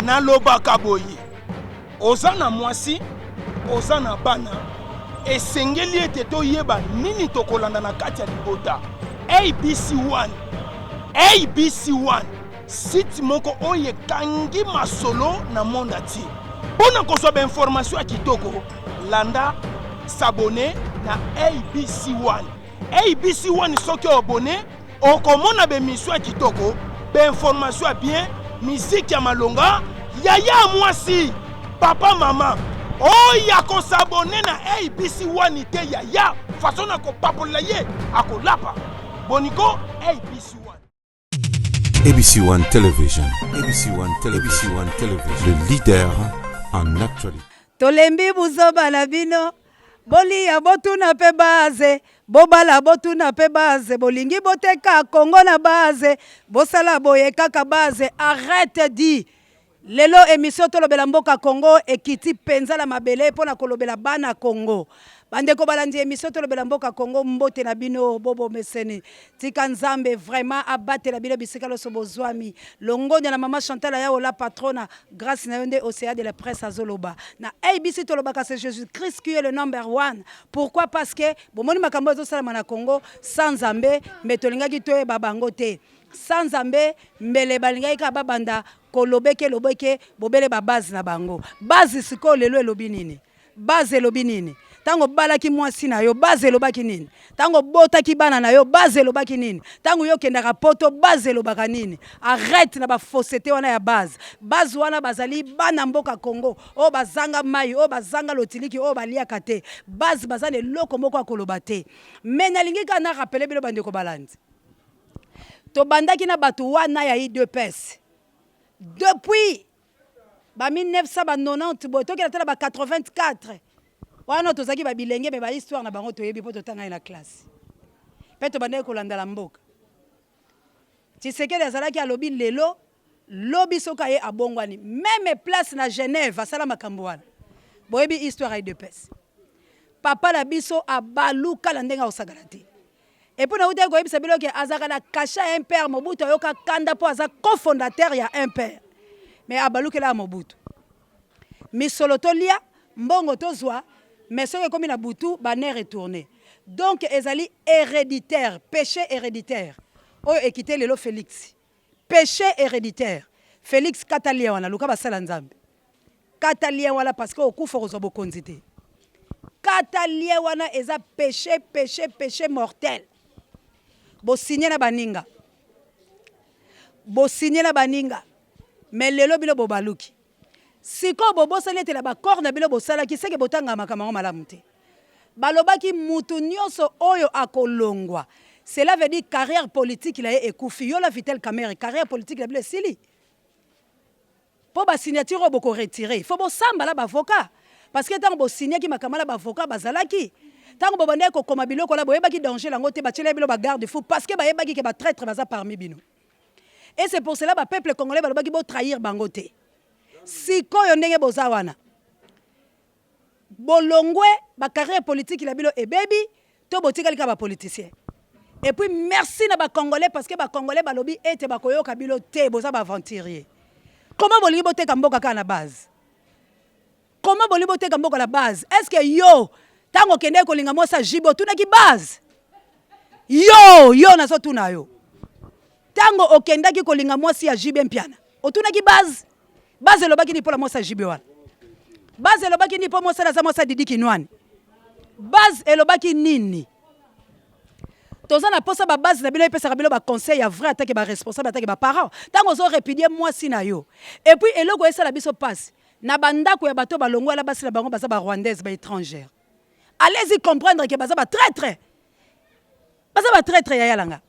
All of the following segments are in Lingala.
nalobaka boye oza na mwasi oza na bana esengeli ete toyeba nini tokolanda na kati ya libota. ABC1 site moko oyo ekangi masolo na monde ati mpona kozwa bainformation ya kitoko landa s'abonner na ABC1. ABC1 soki abonné okomona bemission ya kitoko bainformation ya bien musique ya malonga yaya mwasi papa mama oya kosabone na ABC1 te yaya façon na kopapola ye akolapa boniko ABC1. ABC1 Television. ABC1 Television. Le leader en actualité. Tolembi buzoba na bino. Bolia botuna pe base. Bobala botuna pe base. Bolingi boteka Congo na base. Bosala boye kaka base. Arrête di. Lelo émission tolobela mboka Congo ekiti penza la mabele pona kolobela bana Congo. Bandeko balandi émission tolobela mboka Congo mbote na bino bobo meseni. Tika nzambe vraiment abattre la bino bisika lo sobozwami. Longonya na mama Chantal ya la patrona grâce na yonde océan de la presse azoloba. Na ABC tolobaka c'est Jésus-Christ qui est le number 1. Pourquoi? Parce que bomoni makambo zo sala na Congo sans nzambe metolingaki toye babango te. Sans nzambe mbele balingaki ka babanda kolobeke lobeke bobele ba base na bango. Base siko lelo elobi nini? Base elobi nini? Tango balaki mwasi na yo base elobaki nini? Tango botaki bana na yo base elobaki nini? Tango yo kendaka poto base elobaka nini? Arrête na ba fausseté wana ya base. Base wana bazali bana mboka Congo. O bazanga mai, o bazanga lotiliki, o baliaka te. Base bazane loko moko akoloba te. Mais nalingi kana rappeler bilo bandeko balandi. To bandaki na batu wana ya I2PS. Depuis 1990 boto ki la 84 wana tozaki ba bilenge me ba histoire na bango toyebi po totanga na classe pe to bandeko kolanda la mboka Tshisekedi azalaki alobi lelo lobi soka ye abongwani même place na Genève asala makambo wana boyebi histoire ya I2PS papa la biso abaluka la ndenga osagala te. Et pour nous dire que Sabilo qui azakana caché un père Mobutu yoka kanda po aza cofondateur ya un père. Mais abaluke la Mobutu. Misolo tolia mbongo tozwa mais ce comme na butu bané retourné. Donc ezali héréditaire, péché héréditaire. O équité lelo Félix. Péché héréditaire. Félix Katalia wana luka basala nzambe. Katalia wala parce que okufa kozwa bokonzité. Katalia wana eza péché mortel. Bo signé na baninga. Bo signé na baninga. Mais lelo bilo bo baluki. Siko bo bosale te la ba corps na bilo bo sala ki seke botanga makamanga malamu te. Balobaki mutu nyonso oyo akolongwa. Cela veut dire carrière politique il a ekufi yo la Vitel Kamerhe carrière politique la bilo sili. Po ba signature bo ko retirer. Faut bo samba la ba avocat. Parce que tant bo signé ki makamala ba avocat bazalaki. Tant bo bande ko koma biloko la boyeba ki danger lango te ba tshela bilo ba garde fou parce que ba yeba ki ke ba traître baza parmi bino. Et c'est pour cela ba peuple congolais ba ki bo trahir bango te. Siko yo ndenge boza wana. Bolongwe ba carrière politique la bilo e baby to botika lika ba politicien. Et puis merci na ba congolais parce que ba congolais ba lobi ete ba koyoka bilo te boza ba aventurier. Comment bolingi boteka mboka ka na base? Comment bolingi boteka mboka la base? Est-ce que yo tango kende kolinga mosa jibo tuna ki base? Yo nazo tuna yo. Tango okenda ki kolinga mosi ya jibe mpiana. Otuna ki base? Base lobaki ni pola mosa jibe wana. Base lobaki ni po mosa la za mosa didi kinwani. Base elobaki nini? Toza na posa ba base na bilo epesa kabilo ba conseil ya vrai attaque ba responsable attaque ba parents. Tango zo répudier moi si na yo. Et puis eloko esa la biso passe. Na bandako ya bato balongwa la base la bango baza ba rwandaise ba étrangère. Allez-y comprendre que baza ba traître. Baza ba traître ya yalanga.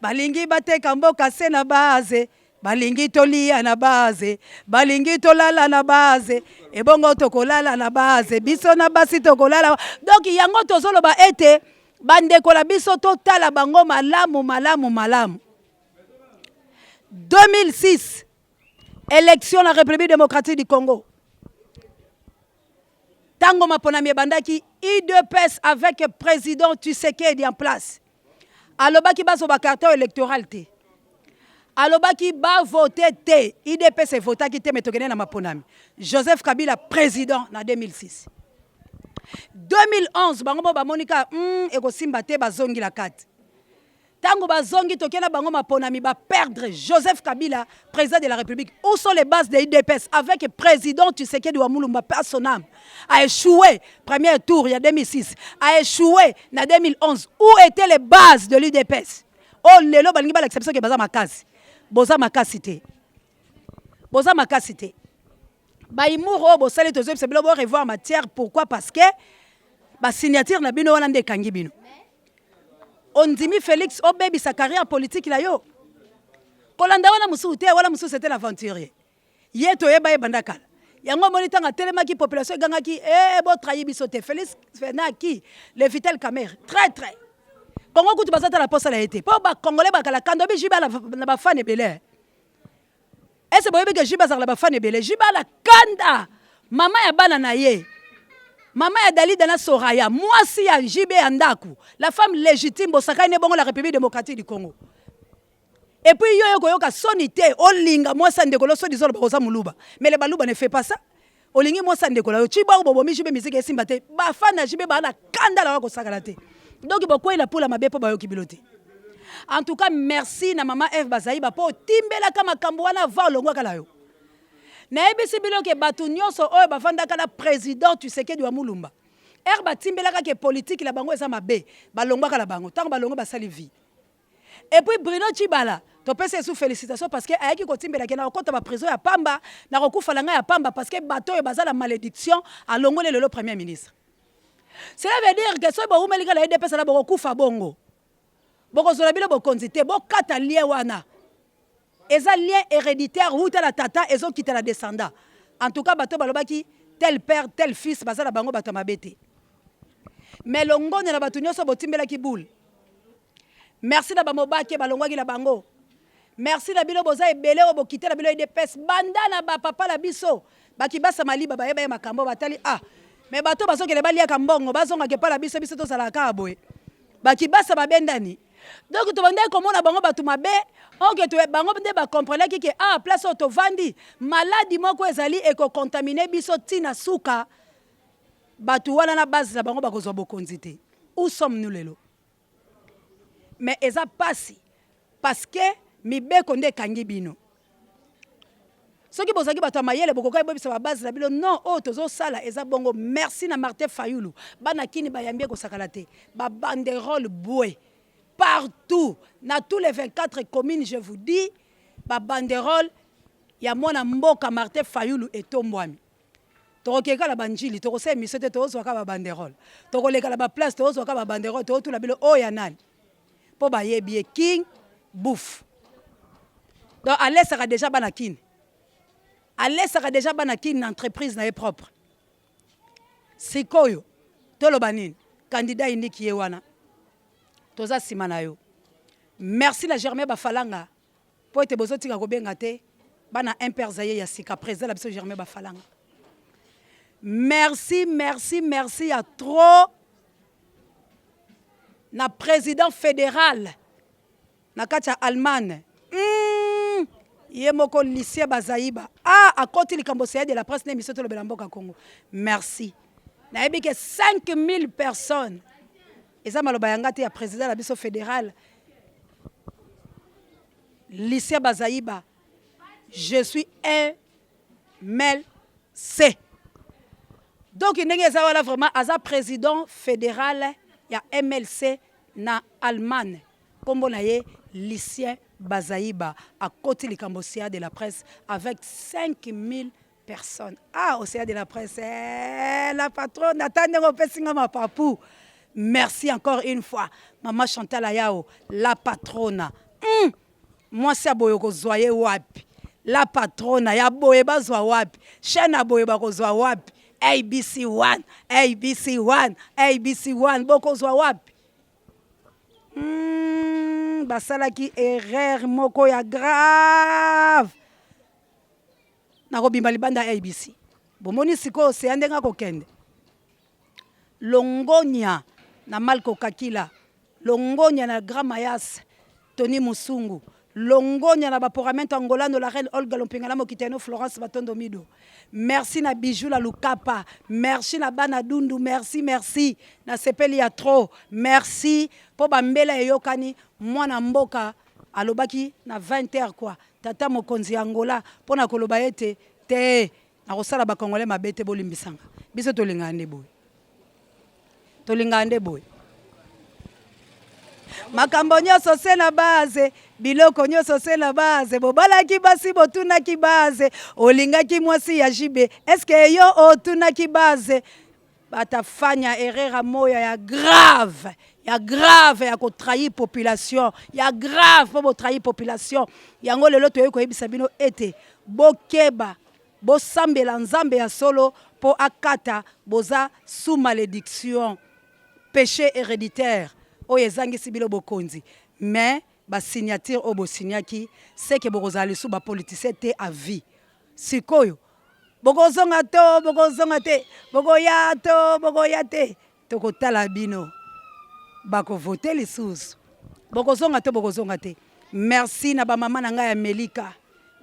Balingi bateka mboka se na base. Balingi tolia na base. Balingi tolala na base. E bongo tokolala na base. Biso na basi tokolala. Donc yango tozolo ba ete bandeko la biso totala bango malamu. 2006 élection la République démocratique du Congo. Tango maponami bandaki I2PS avec président Tshisekedi en place. Alobaki baso ba carton électoral te. alobaki ba voter te IDPS votaki te metokene na maponami Joseph Kabila président na 2006 2011 bango ba monika ekosimba te bazongi la kati tango bazongi tokena bango maponami ba perdre Joseph Kabila président de la République. Où sont les bases de IDPS avec président Tshisekedi wa Mulumba personnel a échoué premier tour il y a 2006 a échoué na 2011. Où étaient les bases de l'IDPS? Oh lelo balingi ba l'exception ke baza makasi boza makasi te boza makasi te ba imuro bo sali tozo se bilo bo revoir matière. Pourquoi? Parce que ba signature na bino wana nde kangi bino on dimi Félix Obebi sa carrière politique la yo kolanda wana musu te wala musu c'était l'aventurier yeto yeba yebanda kala yango monitanga telemaki population gangaki bo trahi biso te Félix Fenaki le Vitel Kamer très Congo kutu bazata la poste la été po ba congolais bakala kando bi jiba na ba fan ebele ese boyebi ke jiba za la ba fan ebele jiba la kanda mama ya bana na ye Maman ya Dalida na Soraya, moi si ya JB Andaku, la femme légitime bosaka ne bongo la République démocratique du Congo. Et puis yo koyoka sonité, olinga moi sa ndekolo so disolo bakosa muluba. Mais le baluba ne fait pas ça. Olingi moi sa ndekolo yo chiba bobo mi JB musique esimba te. Ba fana JB ba na kanda la ko sakala te. Donc boko ila pour la mabe po ba yo kibilote. En tout cas, merci na maman F Bazaïba po timbela kama kambwana va longwa kala yo. Na ebisi biloke batu nyonso oyo bafandaka na président Tshisekedi wa Mulumba batimbelaka ke politique la bango eza mabe balongwaka la bango tango balongo basali vie. Et puis Bruno Tshibala to pesa sous félicitations parce que ayaki kotimbela ke na okota ba prison ya pamba na kokufa langa ya pamba parce que bato oyo bazala malédiction alongole le premier ministre. Cela veut dire que so ba umelika la IDPS la bokufa bongo boko zola bilo bokonzi te bokata lien wana. Et ça lien héréditaire ou la tata et ont quitté la descendant. En tout cas, bato balobaki tel père, tel fils, basa la bango bato mabete. Mais longo ne la bato nyoso botimbela ki boule. Merci la bamobaki balongwa ki la bango. Merci la bilo boza ebele o bokite la bilo IDPS banda na ba papa la biso. Baki basa mali baba yeba makambo batali mais bato baso ke le balia kambongo bazonga ke pa la biso to sala ka boye. Baki basa babendani. Donc tu vas comment on a bango batu mabe ok tu bango nde ba comprendre ki place auto vandi maladie moko ezali eko contaminer biso tina suka batu wana na base za bango bakozwa bokonzi te. Où sommes-nous lelo? Mais eza pasi parce que mibeko nde kangi bino soki bozaki bato mayele bokoka ebobisa ba base la bilo non tozo sala eza bongo. Merci na Martin Fayulu bana kini bayambie ko sakala te ba banderole boué partout, dans tous les 24 communes, je vous dis, ba banderole, il y a mon mboka Martin Fayulu et Tombouami. Torokeka la banjili, torose misete tozo ka ba banderole. Toroleka la ba place tozo ka ba banderole, to la bilo o ya nani. Po ba yebie king bouffe. Donc allez sera déjà banakin. Allez sera déjà banakin entreprise na propre. Sikoyo tolo banine candidat indiki wana. Toza simana yo. Merci la Germain Bafalanga. Po ete bozoti ka kobenga te bana imperzaye ya sika président la biso Germain Bafalanga. Merci à trop na président fédéral na katia Allemagne. Yemoko lycée Bazaïba. À côté likambo de la presse n'émission to le Belamboka Congo. Merci. Na ebike 5000 personnes. Et ça, je suis président de la biso fédérale. Lycée Bazaïba. Je suis MLC. Donc, il y a vraiment un président fédéral. Il y a MLC na Allemagne. Comme on a lycée Bazaïba. À côté de la presse. Avec 5000 personnes. Au CA de la presse. La patronne. Attendez, ma papou. Merci encore une fois. Maman Chantal Ayao, la patronne. Moi, c'est Boyoko Zoye Wapi. La patronne, ya Boyeba Zoa Wapi. Chena Boyeba Zoa Wapi. ABC1, ABC1, ABC1. Boko Zoa Wapi. Basala ki erreur moko ya grave. Nakobi malibanda ABC. Bomoni siko se andenga kokende. Longonia. Na Malko Kakila, Longonia na Grand Mayas, Tony Musungu, Longonia na baporamento angolano la reine Olga Lompingala Mokiteno Florence Batondo Mido. Merci na Bijou la Lukapa. Merci na Bana Dundu. Merci, merci. Na sepeli ya trop. Merci. Po bambela yokani mwana mboka alobaki na 20h quoi. Tata mokonzi Angola pona koloba ete te na kosala ba Congolais mabete bolimbisanga. Biso tolinga ande boy. Tolinga ande boy. Makambo nyonso se na base, biloko nyonso se na base, bobalaki basi botunaki base, olingaki mwasi ya jibe, eske yo otunaki base, batafanya erreur moya ya grave ya kotrahi population, ya grave po botrahi population, yango lelo toye koyebisa bino ete bokeba, bosambela nzambe ya solo po akata boza sous malédiction, péché héréditaire. Oye zangi sibilo bokonzi mais ba signature o bo signaki c'est que bokozali sous ba politicien te à vie sikoyo bokozonga te bogoya te tokotala bino bako voter lisusu bokozonga te merci na ba mama na ngai ya Melika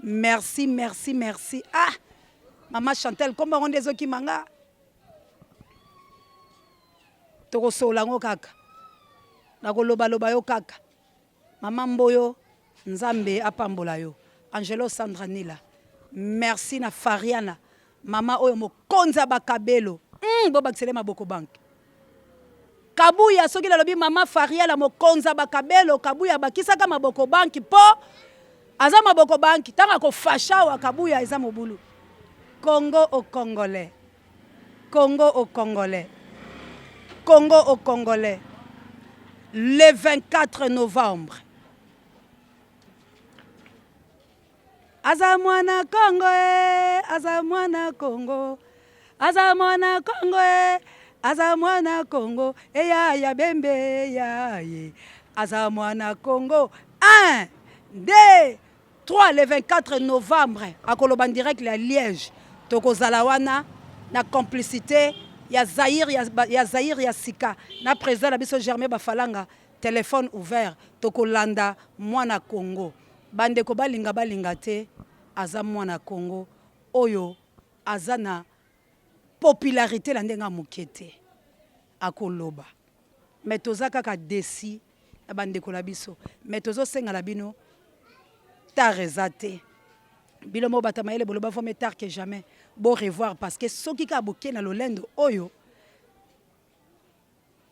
merci ah mama Chantel komba ronde ezoki manga tokosolango kaka nakoloba yo kaka mama Mboyo nzambe apambola yo Angelo Sandra Nila merci na Fariana mama oyo mokonza bakabelo bobakisele maboko bank kabuya soki nalobi mama Fariana mokonza bakabelo kabuya bakisaka maboko banki po aza maboko banki tanga kofasha wa kabuya eza mobulu Congo au Congolais le 24 novembre. Azamwana Congo, Azamwana Congo, Azamwana Congo, Azamwana Congo, ya bembe ya ye. Azamwana Congo. 1, 2, 3, le 24 novembre. À Koloban direct la Liège. Toko Zalawana, na complicité. Ya Zahir ya Sika na président la biso Germain Bafalanga téléphone ouvert tokolanda mwana Congo bandeko balinga te aza mwana Congo oyo azana popularité la ndenga mokete akoloba mais tozaka ka desi na bandeko la biso mais tozo senga la bino tarezate bilomo batamaele boloba faut mais tard que jamais bon revoir parce que soki ka boké na lolendo oyo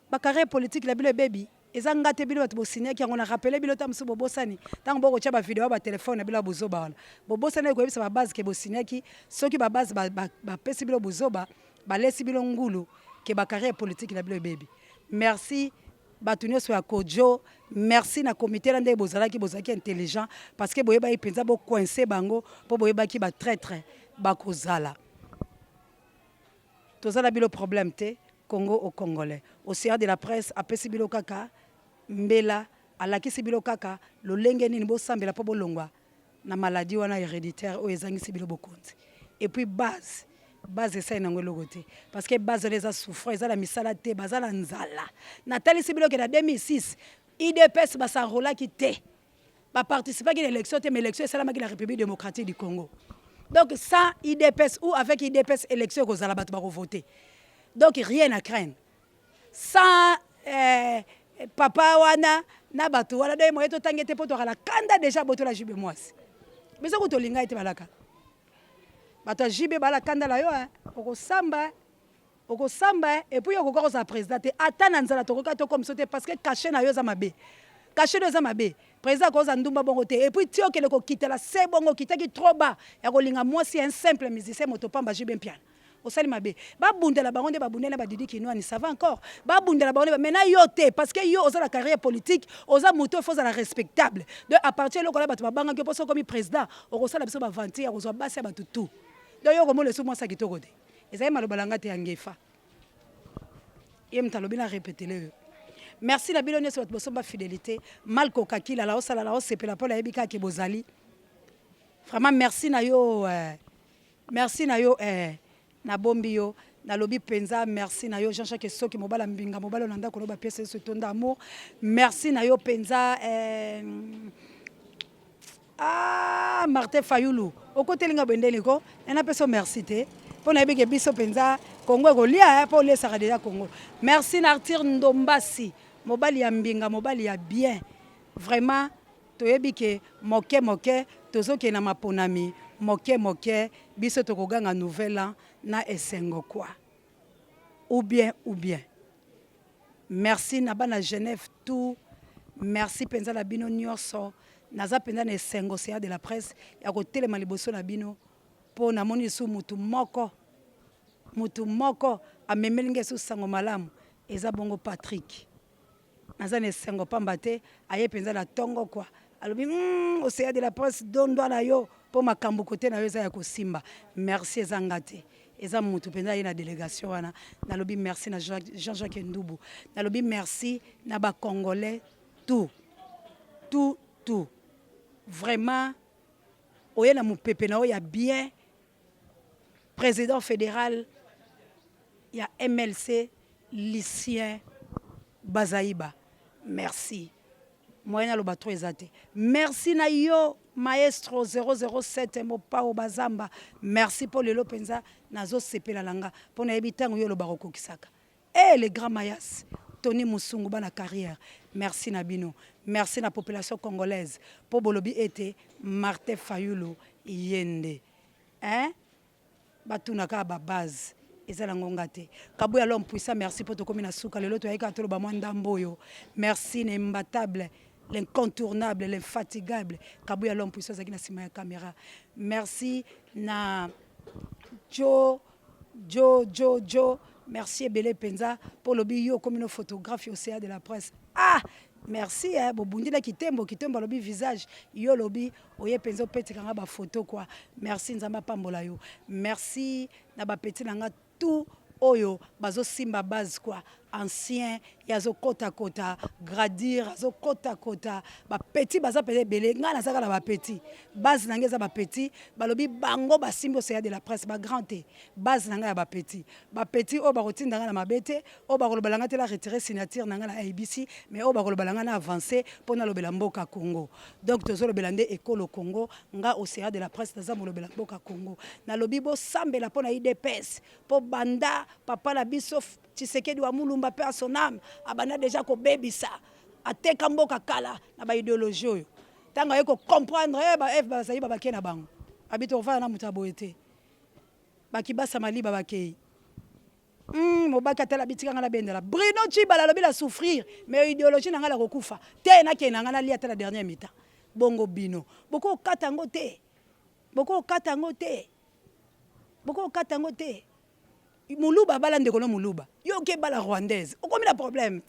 ba carrière politique la bilo baby ezanga te bilo bato bosinya ki ngona rappeler bilo tamsu bobosani tango boko cha ba vidéo ba téléphone na bilo bozoba wala bobosani ko yebisa ba base ke bosinya ki soki ba base ba pesi bilo bozoba ba lesi bilo ngulu ke ba carrière politique la bilo baby merci batunyo so ya kojo merci na comité lande bozalaki intelligent parce que boyeba ipenza bo coincer bango po boyeba ki ba traître ba kozala tozala bilo problème te Congo au Congolais océan de la presse apesi bilo kaka mbela alakisi bilo kaka lolenge nini bo sambela po bolongwa na maladie wana héréditaire o ezangisi bilo bokonzi et puis base ça nango logoté parce que base les a souffert ça la misala te bazala nzala natali sibilo ke na 2006 IDPS basanrola ki te ba participer à l'élection te mais l'élection c'est la République démocratique du Congo donc sans IDPS ou avec IDPS élection ko zala bato ba voter donc rien à craindre sans papa wana na bato wala de moyeto tangete poto la kanda déjà boto la jibe mwasi mais ça ko to linga ite balaka bato jibe bala kanda la yo okosamba et puis okoko za président ata na nzala tokoka to comme sauter parce que caché na yo za mabe président ko za ndumba bongo te et puis tio ke le ko kitela c'est bongo kitaki trop bas ya ko linga mwasi un simple musicien motopamba jibe piano osali mabe babundela bango nde babundela badidi kinwani ça va encore babundela bango maintenant yo te parce que yo oza la carrière politique oza moto faut la respectable de à partir lokola bato babanga ke poso comme président okosala biso ba vantir ozo basi ya bato tout donc yo komo le sous moi ça kitoko te ezali malobalanga te yangefa yem talobi na répéter le merci la bilone sur votre ba fidélité malko kakila la osala la osepela pour la ebika ke bozali vraiment merci na yo na bombi yo na lobi penza merci na yo Jean-Jacques Soki mobala mbinga mobala nanda ko ba pièce ce ton d'amour merci na yo penza Ah, Martin Fayoulou. Au côté de l'Inga on a personne merci. Pour na beke biso penza Congo kolia pour les déjà Congo. Merci Nartir Ndombasi. Mobali ya mbinga, mobali ya bien. Vraiment toyebi ke moke tozo ke na maponami moke biso tokoganga nouvelle an na esengo kwa. Ou bien. Merci na bana Genève tout. Merci penza la bino nyonso. Naza penza na esengo sea de la presse ya ko telema liboso na bino. Po na moni su mutu moko amemelinge su sango malamu eza bongo Patrick naza ne sengo pamba te aye penza la tongo kwa alobi océan de la presse dondo na yo po makambo kote na yo eza ya kosimba merci ezanga te eza mutu penza ye na délégation wana nalobi merci na Jean-Jacques Ndubu nalobi merci na ba congolais tout vraiment oye na mupepe na o ya bien président fédéral, il y a MLC, Lucien Bazaïba. Merci. Moyena lo batro ezate. Merci na yo maestro 007 Mopa Bazamba. Merci pour le lopenza nazo sepela langa pour na ebitango yo lo baroko kisaka. Eh les grands mayas Tony Musungu bana carrière. Merci Nabino. Merci na population congolaise. Pour bolobi été Martin Fayoulou Yende. Hein? Batunaka ba base ezala ngonga te kabuya l'homme puissant merci pour to komina suka lelo to ayika to ba mwanda mboyo merci n'imbattable l'incontournable l'infatigable kabuya l'homme puissant zakina sima ya caméra merci na Joe merci Ebele Penza pour le bio comme une photographie au CA de la presse merci bobundi na kitembo lobi visage yo lobi oye penzo peti kanga ba photo quoi merci nzamba pambola yo merci na ba peti nanga tout oyo bazo simba base quoi ancien yazo kota gradir yazo kota ba petit baza pele belé nga na saka na ba petit base nanga za ba petit balobi bango ba simbo c'est de la presse ba grand te base nanga ya ba petit o ba rotinda nga na mabete o ba kolobalanga te la retirer signature nanga na ABC mais o ba kolobalanga na avancer pour na lobela mboka Congo donc tozo lobela nde école Congo nga océan de la presse za mo lobela mboka Congo na lobi bo sambela pour na IDPS pour banda papa la biso Tshisekedi wa mulumba pe a son âme abana déjà ko bebisa ateka mboka kala na ba idéologie oyo tanga yeko comprendre ba F ba sayi ba bakena bango abito va na mutabo ete bakibasa mali ba bakei mobaka tala bitikanga na bendela Bruno Chibala lobi la souffrir mais idéologie nanga la kokufa te na ke nanga na lia ta la dernière mi-temps bongo bino boko katango te Muluba balande kono muluba yo ke bala rwandaise okomi na problème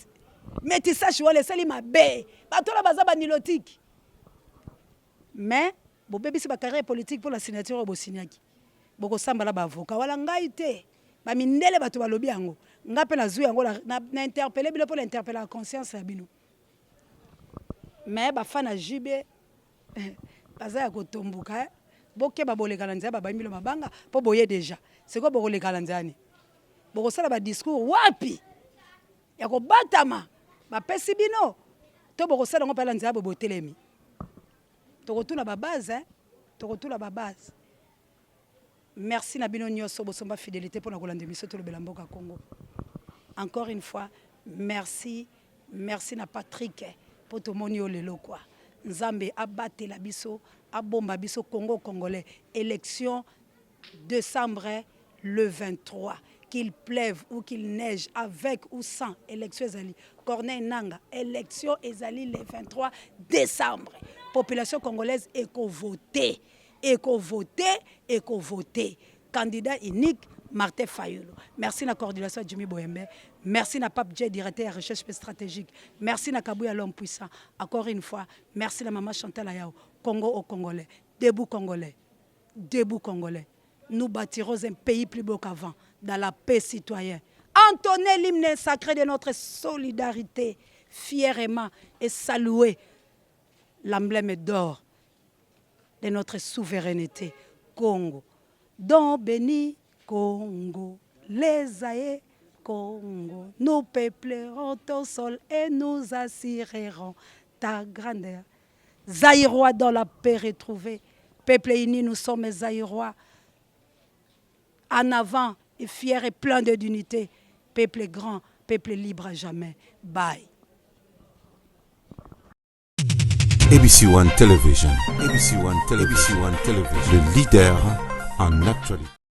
métissage wala sali mabe batola bazaba nilotique mais bobebisi ba carrière politique pour la signature bo signaki boko sambala ba avocat wala ngai te ba mindele bato balobi yango ngape na zui yango na interpeller bilo pour l'interpeller la conscience ya bino mais ba fana jibe bazaya kotombuka boke babolekala nzaya babamilo mabanga po boye déjà c'est quoi bokolekala nzani bokosala ba discours wapi ya kobatama bapesi bino to bokosala ngo pala nzaya botelemi tokotuna ba base merci na bino nyonso bosomba fidélité pour na kolanda miso to lobela mboka Congo encore une fois merci na Patrick pour to monio lelo quoi Nzambe abatela biso abomba biso Congo congolais élection décembre le 23 qu'il pleuve ou qu'il neige avec ou sans élection ezali Corneille Nanga élection ezali le 23 décembre population congolaise éco-voter candidat unique Martin Fayoulou. Merci na coordination Jimmy Boyembe. Merci na Pape J, directeur de recherche stratégique. Merci na Kabuya l'homme puissant. Encore une fois, merci na maman Chantal Ayao. Congo aux Congolais. Debout Congolais. Nous bâtirons un pays plus beau qu'avant, dans la paix citoyenne. Entonnez l'hymne sacré de notre solidarité, fièrement, et saluer l'emblème d'or de notre souveraineté. Congo. Don béni Congo, les aïeux Congo, nous peuplerons ton sol et nous assurerons ta grandeur. Zaïrois dans la paix retrouvée. Peuple uni, nous sommes Zaïrois. En avant, et fier et plein de d'unité. Peuple grand, peuple libre à jamais. Bye. ABC One Television. ABC One Television. Le leader en actualité.